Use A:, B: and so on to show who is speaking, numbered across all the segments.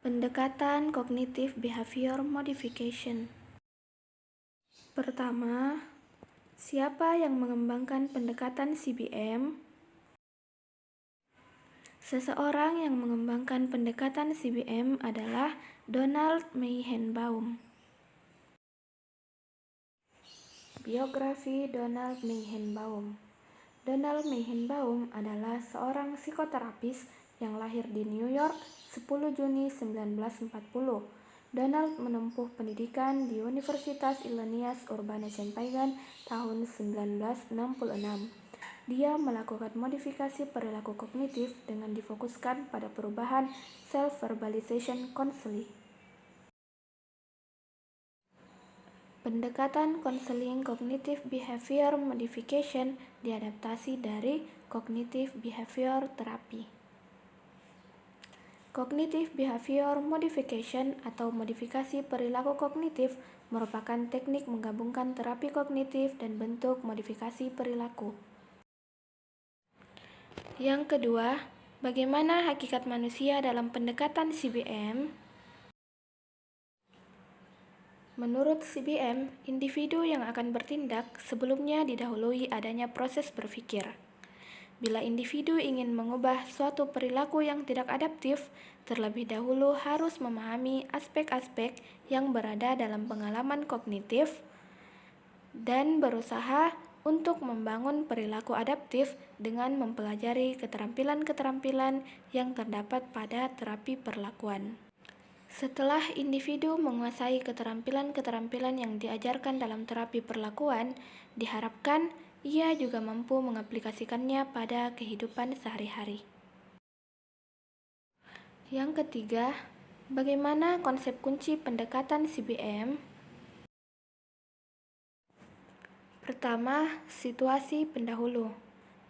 A: Pendekatan Cognitive Behavior Modification. Pertama, siapa yang mengembangkan pendekatan CBM? Seseorang yang mengembangkan pendekatan CBM adalah Donald Meyenbaum. Biografi Donald Meyenbaum. Donald Meyenbaum adalah seorang psikoterapis yang lahir di New York 10 Juni 1940. Donald menempuh pendidikan di Universitas Illinois Urbana-Champaign tahun 1966. Dia melakukan modifikasi perilaku kognitif dengan difokuskan pada perubahan self-verbalization counseling. Pendekatan konseling Cognitive Behavior Modification diadaptasi dari Cognitive Behavior Therapy. Cognitive Behavior Modification atau modifikasi perilaku kognitif merupakan teknik menggabungkan terapi kognitif dan bentuk modifikasi perilaku. Yang kedua, bagaimana hakikat manusia dalam pendekatan CBM? Menurut CBM, individu yang akan bertindak sebelumnya didahului adanya proses berpikir. Bila individu ingin mengubah suatu perilaku yang tidak adaptif, terlebih dahulu harus memahami aspek-aspek yang berada dalam pengalaman kognitif dan berusaha untuk membangun perilaku adaptif dengan mempelajari keterampilan-keterampilan yang terdapat pada terapi perlakuan. Setelah individu menguasai keterampilan-keterampilan yang diajarkan dalam terapi perlakuan, diharapkan ia juga mampu mengaplikasikannya pada kehidupan sehari-hari. Yang ketiga, bagaimana konsep kunci pendekatan CBM? Pertama, situasi pendahulu,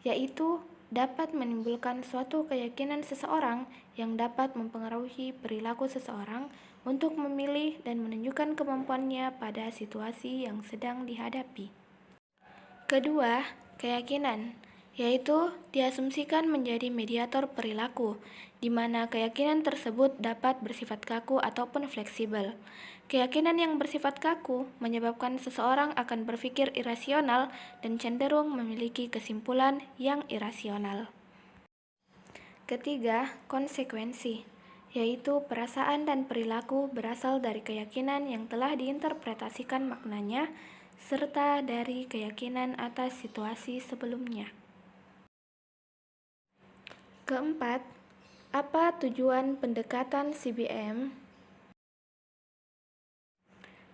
A: yaitu dapat menimbulkan suatu keyakinan seseorang yang dapat mempengaruhi perilaku seseorang untuk memilih dan menunjukkan kemampuannya pada situasi yang sedang dihadapi. Kedua, keyakinan, yaitu diasumsikan menjadi mediator perilaku, di mana keyakinan tersebut dapat bersifat kaku ataupun fleksibel. Keyakinan yang bersifat kaku menyebabkan seseorang akan berpikir irasional dan cenderung memiliki kesimpulan yang irasional. Ketiga, konsekuensi, yaitu perasaan dan perilaku berasal dari keyakinan yang telah diinterpretasikan maknanya, serta dari keyakinan atas situasi sebelumnya. Keempat, apa tujuan pendekatan CBM?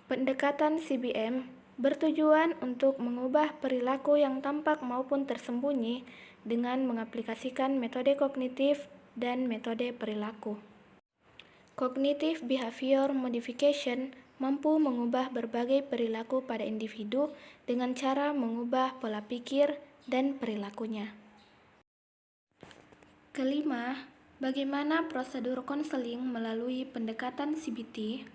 A: Pendekatan CBM bertujuan untuk mengubah perilaku yang tampak maupun tersembunyi dengan mengaplikasikan metode kognitif dan metode perilaku. Cognitive Behavior Modification mampu mengubah berbagai perilaku pada individu dengan cara mengubah pola pikir dan perilakunya. Kelima, bagaimana prosedur konseling melalui pendekatan CBT?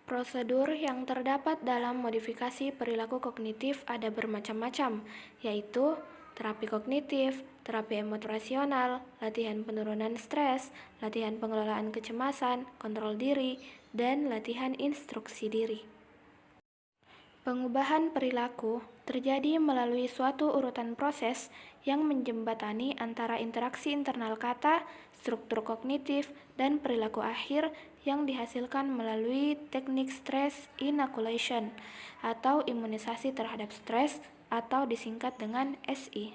A: Prosedur yang terdapat dalam modifikasi perilaku kognitif ada bermacam-macam, yaitu terapi kognitif, terapi emosional, latihan penurunan stres, latihan pengelolaan kecemasan, kontrol diri, dan latihan instruksi diri. Pengubahan perilaku terjadi melalui suatu urutan proses yang menjembatani antara interaksi internal kata, struktur kognitif, dan perilaku akhir yang dihasilkan melalui teknik stress inoculation atau imunisasi terhadap stres atau disingkat dengan SI.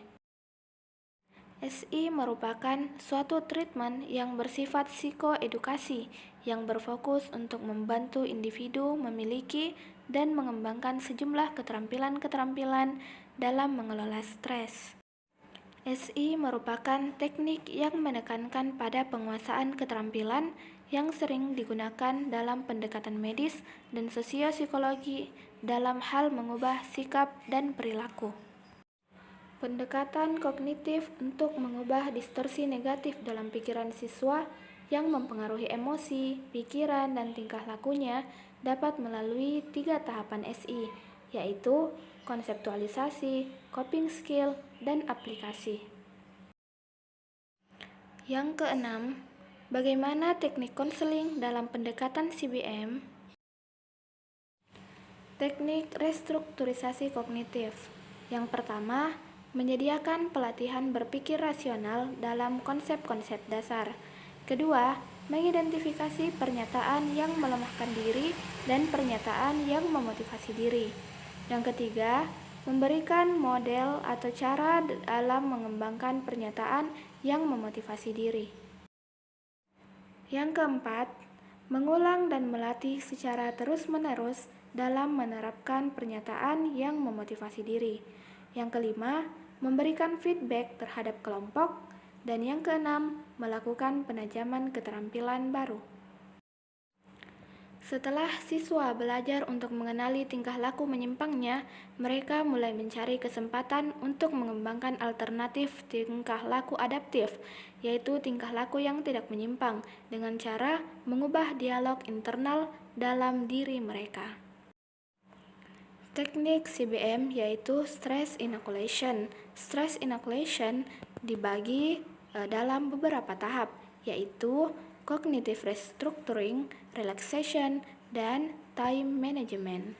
A: SI merupakan suatu treatment yang bersifat psikoedukasi yang berfokus untuk membantu individu memiliki dan mengembangkan sejumlah keterampilan-keterampilan dalam mengelola stres. SI merupakan teknik yang menekankan pada penguasaan keterampilan yang sering digunakan dalam pendekatan medis dan sosiopsikologi dalam hal mengubah sikap dan perilaku. Pendekatan kognitif untuk mengubah distorsi negatif dalam pikiran siswa yang mempengaruhi emosi, pikiran, dan tingkah lakunya dapat melalui 3 tahapan SI, yaitu konseptualisasi, coping skill, dan aplikasi. Yang keenam, Bagaimana teknik konseling dalam pendekatan CBM? Teknik restrukturisasi kognitif. Yang pertama, menyediakan pelatihan berpikir rasional dalam konsep-konsep dasar. Kedua, mengidentifikasi pernyataan yang melemahkan diri dan pernyataan yang memotivasi diri. Yang ketiga, memberikan model atau cara dalam mengembangkan pernyataan yang memotivasi diri. Yang keempat, mengulang dan melatih secara terus-menerus dalam menerapkan pernyataan yang memotivasi diri. Yang kelima, memberikan feedback terhadap kelompok. Dan yang keenam, melakukan penajaman keterampilan baru. Setelah siswa belajar untuk mengenali tingkah laku menyimpangnya, mereka mulai mencari kesempatan untuk mengembangkan alternatif tingkah laku adaptif, yaitu tingkah laku yang tidak menyimpang, dengan cara mengubah dialog internal dalam diri mereka. Teknik CBM yaitu Stress Inoculation. Stress Inoculation dibagi dalam beberapa tahap, yaitu cognitive restructuring, relaxation, dan time management.